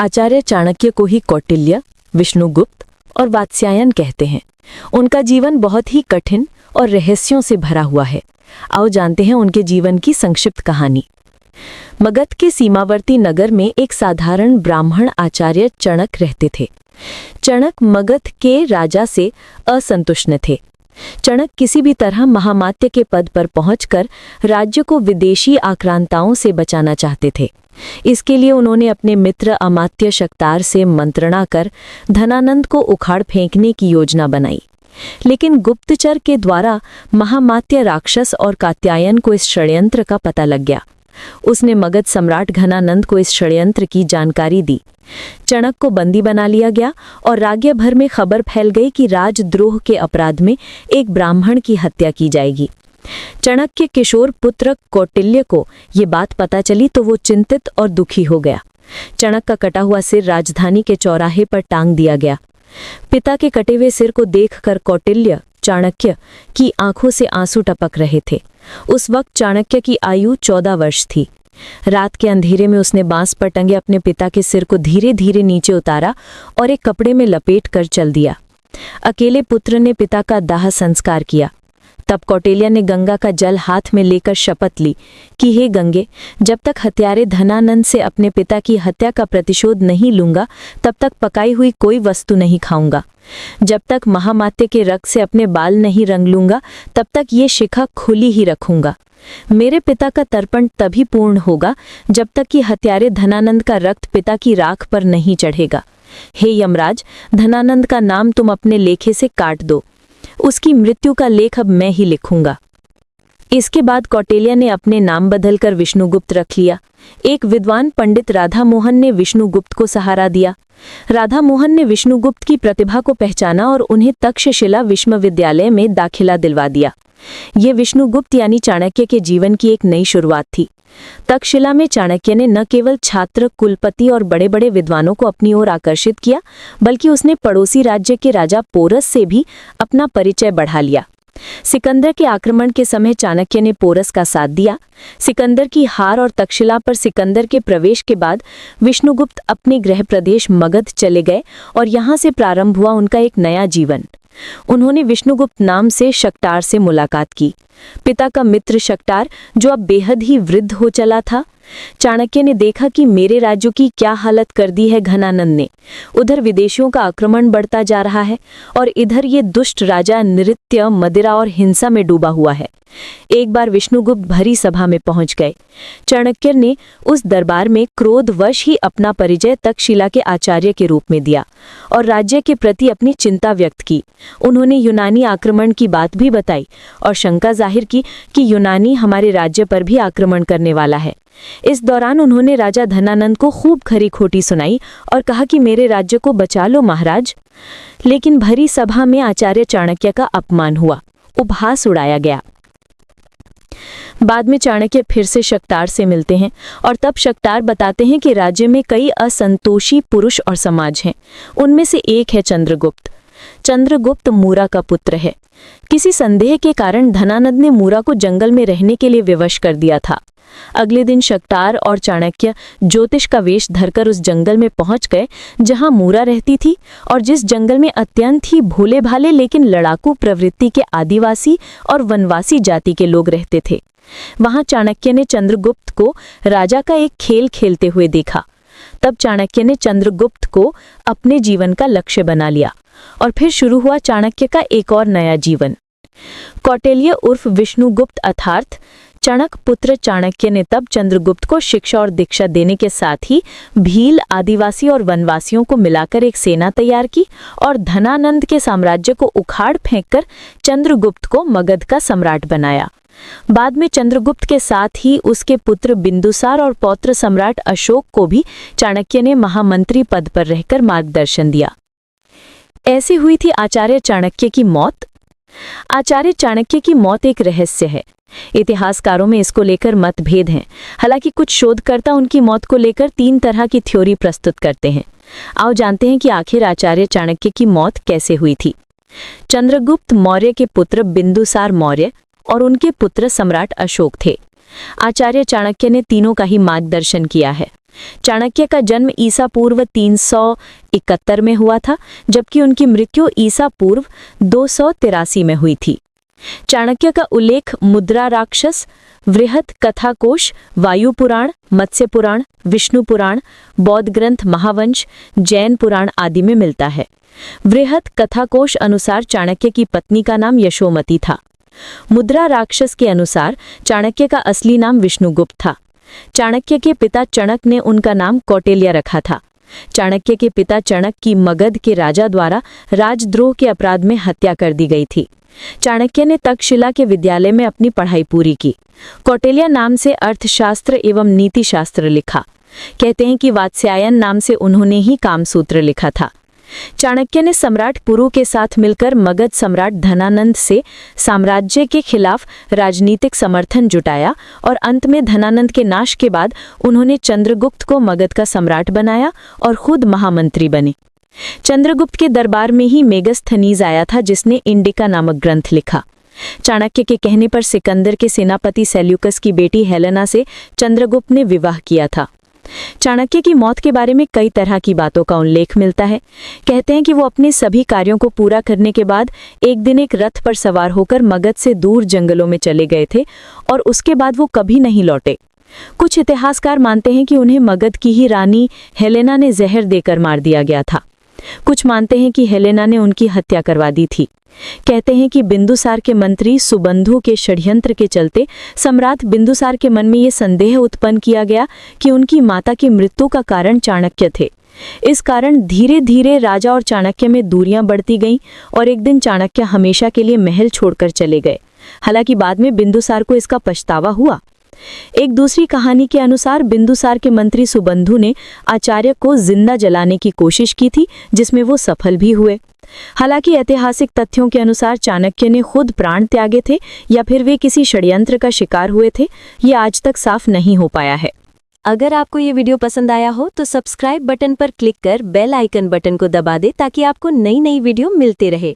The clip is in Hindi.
आचार्य चाणक्य को ही कौटिल्य, विष्णुगुप्त और वात्स्यायन कहते हैं। उनका जीवन बहुत ही कठिन और रहस्यों से भरा हुआ है। आओ जानते हैं उनके जीवन की संक्षिप्त कहानी। मगध के सीमावर्ती नगर में एक साधारण ब्राह्मण आचार्य चणक रहते थे। चणक मगध के राजा से असंतुष्ट थे। चणक किसी भी तरह महामात्य के पद पर पहुंचकर राज्य को विदेशी आक्रांताओं से बचाना चाहते थे। इसके लिए उन्होंने अपने मित्र अमात्य शक्तार से मंत्रणा कर धनानंद को उखाड़ फेंकने की योजना बनाई। लेकिन गुप्तचर के द्वारा महामात्य राक्षस और कात्यायन को इस षड्यंत्र का पता लग गया। उसने मगध सम्राट घनानंद को इस षड्यंत्र की जानकारी दी। चणक को बंदी बना लिया गया और राज्य भर में खबर फैल गई कि राजद्रोह के अपराध में एक ब्राह्मण की हत्या की जाएगी। चणक के किशोर पुत्र कौटिल्य को ये बात पता चली तो वो चिंतित और दुखी हो गया। चणक का कटा हुआ सिर राजधानी के चौराहे पर टांग दिया गया। पिता के कटे हुए सिर को देखकर कौटिल्य चाणक्य की आंखों से आंसू टपक रहे थे। उस वक्त चाणक्य की आयु 14 वर्ष थी। रात के अंधेरे में उसने बांस पर टंगे अपने पिता के सिर को धीरे धीरे नीचे उतारा और एक कपड़े में लपेट कर चल दिया। अकेले पुत्र ने पिता का दाह संस्कार किया। तब कौटिल्य ने गंगा का जल हाथ में लेकर शपथ ली कि हे गंगे, जब तक हत्यारे धनानंद से अपने पिता की हत्या का प्रतिशोध नहीं लूंगा तब तक पकाई हुई कोई वस्तु नहीं खाऊंगा। जब तक महामात्य के रक्त से अपने बाल नहीं रंग लूंगा तब तक ये शिखा खुली ही रखूंगा। मेरे पिता का तर्पण तभी पूर्ण होगा जब तक कि हत्यारे धनानंद का रक्त पिता की राख पर नहीं चढ़ेगा। हे यमराज, धनानंद का नाम तुम अपने लेखे से काट दो। उसकी मृत्यु का लेख अब मैं ही लिखूंगा। इसके बाद कौटिल्य ने अपने नाम बदलकर विष्णुगुप्त रख लिया। एक विद्वान पंडित राधा मोहन ने विष्णुगुप्त को सहारा दिया। राधा मोहन ने विष्णुगुप्त की प्रतिभा को पहचाना और उन्हें तक्षशिला विश्वविद्यालय में दाखिला दिलवा दिया। ये विष्णुगुप्त यानी चाणक्य के जीवन की एक नई शुरुआत थी। तक्षशिला में चाणक्य ने न केवल छात्र, कुलपति और बड़े बड़े विद्वानों को अपनी ओर आकर्षित किया, बल्कि उसने पड़ोसी राज्य के राजा पोरस से भी अपना परिचय बढ़ा लिया। सिकंदर के आक्रमण के समय चाणक्य ने पोरस का साथ दिया। सिकंदर की हार और तक्षशिला पर सिकंदर के प्रवेश के बाद विष्णुगुप्त अपने गृह प्रदेश मगध चले गए और यहाँ से प्रारंभ हुआ उनका एक नया जीवन। उन्होंने विष्णुगुप्त नाम से शक्तार से मुलाकात की। पिता का मित्र शक्तार, जो अब बेहद ही वृद्ध हो चला था। चाणक्य ने देखा कि मेरे राज्यों की क्या हालत कर दी है घनानंद ने। उधर विदेशियों का आक्रमण बढ़ता जा रहा है और इधर ये दुष्ट राजा नृत्य, मदिरा और हिंसा में डूबा हुआ है। एक बार विष्णुगुप्त भरी सभा में पहुंच गए। चाणक्य ने उस दरबार में क्रोधवश ही अपना परिचय तक्षशिला के आचार्य के रूप में दिया और राज्य के प्रति अपनी चिंता व्यक्त की। उन्होंने यूनानी आक्रमण की बात भी बताई और शंका जाहिर की कि यूनानी हमारे राज्य पर भी आक्रमण करने वाला है। इस दौरान उन्होंने राजा धनानंद को खूब खरी खोटी सुनाई और कहा कि मेरे राज्य को बचा लो महाराज। लेकिन भरी सभा में आचार्य चाणक्य का अपमान हुआ, उपहास उड़ाया गया। बाद में चाणक्य फिर से शक्तार से मिलते हैं और तब शक्तार बताते हैं कि राज्य में कई असंतोषी पुरुष और समाज हैं। उनमें से एक है चंद्रगुप्त। चंद्रगुप्त मूरा का पुत्र है। किसी संदेह के कारण धनानंद ने मूरा को जंगल में रहने के लिए विवश कर दिया था। अगले दिन शक्तार और चाणक्य ज्योतिष का वेश धरकर उस जंगल में पहुंच गए जहां मूरा रहती थी और जिस जंगल में अत्यंत ही भोले भाले लेकिन लड़ाकू प्रवृत्ति के आदिवासी और वनवासी जाति के लोग रहते थे। वहां चाणक्य ने चंद्रगुप्त को राजा का एक खेल खेलते हुए देखा। तब चाणक्य ने चंद्रगुप्त को अपने जीवन का लक्ष्य बना लिया और फिर शुरू हुआ चाणक्य का एक और नया जीवन। कौटिल्य उर्फ विष्णुगुप्त अर्थात चणक पुत्र चाणक्य ने तब चंद्रगुप्त को शिक्षा और दीक्षा देने के साथ ही भील, आदिवासी और वनवासियों को मिलाकर एक सेना तैयार की और धनानंद के साम्राज्य को उखाड़ फेंककर चंद्रगुप्त को मगध का सम्राट बनाया। बाद में चंद्रगुप्त के साथ ही उसके पुत्र बिंदुसार और पौत्र सम्राट अशोक को भी चाणक्य ने महामंत्री पद पर रहकर मार्गदर्शन दिया। ऐसी हुई थी आचार्य चाणक्य की मौत। आचार्य चाणक्य की मौत एक रहस्य है। इतिहासकारों में इसको लेकर मतभेद हैं। हालांकि कुछ शोधकर्ता उनकी मौत को लेकर 3 तरह की थ्योरी प्रस्तुत करते हैं। आओ जानते हैं कि आखिर आचार्य चाणक्य की मौत कैसे हुई थी। चंद्रगुप्त मौर्य के पुत्र बिंदुसार मौर्य और उनके पुत्र सम्राट अशोक थे। आचार्य चाणक्य ने तीनों का ही मार्गदर्शन किया है। चाणक्य का जन्म ईसा पूर्व 371 में हुआ था, जबकि उनकी मृत्यु ईसा पूर्व 283 में हुई थी। चाणक्य का उल्लेख मुद्रा राक्षस, वृहत कथाकोश, वायु पुराण, मत्स्य पुराण, विष्णु पुराण, बौद्ध ग्रंथ महावंश, जैन पुराण आदि में मिलता है। वृहत कथाकोश अनुसार चाणक्य की पत्नी का नाम यशोमती था। मुद्रा राक्षस के अनुसार चाणक्य का असली नाम विष्णुगुप्त था। चाणक्य के पिता चणक ने उनका नाम कौटिल्य रखा था। चाणक्य के पिता चणक की मगध के राजा द्वारा राजद्रोह के अपराध में हत्या कर दी गई थी। चाणक्य ने तक्षशिला के विद्यालय में अपनी पढ़ाई पूरी की। कौटिल्य नाम से अर्थशास्त्र एवं नीति शास्त्र लिखा। कहते हैं कि वात्स्यायन नाम से उन्होंने ही कामसूत्र लिखा था। चाणक्य ने सम्राट पुरु के साथ मिलकर मगध सम्राट धनानंद से साम्राज्य के खिलाफ राजनीतिक समर्थन जुटाया और अंत में धनानंद के नाश के बाद उन्होंने चंद्रगुप्त को मगध का सम्राट बनाया और खुद महामंत्री बने। चंद्रगुप्त के दरबार में ही मेगस्थनीज आया था, जिसने इंडिका नामक ग्रंथ लिखा। चाणक्य के कहने पर सिकंदर के सेनापति सेल्यूकस की बेटी हेलेना से चंद्रगुप्त ने विवाह किया था। चाणक्य की मौत के बारे में कई तरह की बातों का उल्लेख मिलता है। कहते हैं कि वो अपने सभी कार्यों को पूरा करने के बाद एक दिन एक रथ पर सवार होकर मगध से दूर जंगलों में चले गए थे और उसके बाद वो कभी नहीं लौटे। कुछ इतिहासकार मानते हैं कि उन्हें मगध की ही रानी हेलेना ने जहर देकर मार दिया गया था। कुछ मानते हैं कि हेलेना ने उनकी हत्या करवा दी थी। कहते हैं कि बिंदुसार के मंत्री सुबंधु के षड्यंत्र के चलते सम्राट बिंदुसार के मन में ये संदेह उत्पन्न किया गया कि उनकी माता की मृत्यु का कारण चाणक्य थे। इस कारण धीरे धीरे राजा और चाणक्य में दूरियां बढ़ती गईं और एक दिन चाणक्य हमेशा के लिए महल छोड़कर चले गए। हालांकि बाद में बिंदुसार को इसका पछतावा हुआ। एक दूसरी कहानी के अनुसार बिंदुसार के मंत्री सुबंधु ने आचार्य को जिंदा जलाने की कोशिश की थी, जिसमें वो सफल भी हुए। हालांकि ऐतिहासिक तथ्यों के अनुसार चाणक्य ने खुद प्राण त्यागे थे या फिर वे किसी षड्यंत्र का शिकार हुए थे, ये आज तक साफ नहीं हो पाया है। अगर आपको ये वीडियो पसंद आया हो तो सब्सक्राइब बटन पर क्लिक कर बेल आइकन बटन को दबा दे ताकि आपको नई वीडियो मिलते रहे।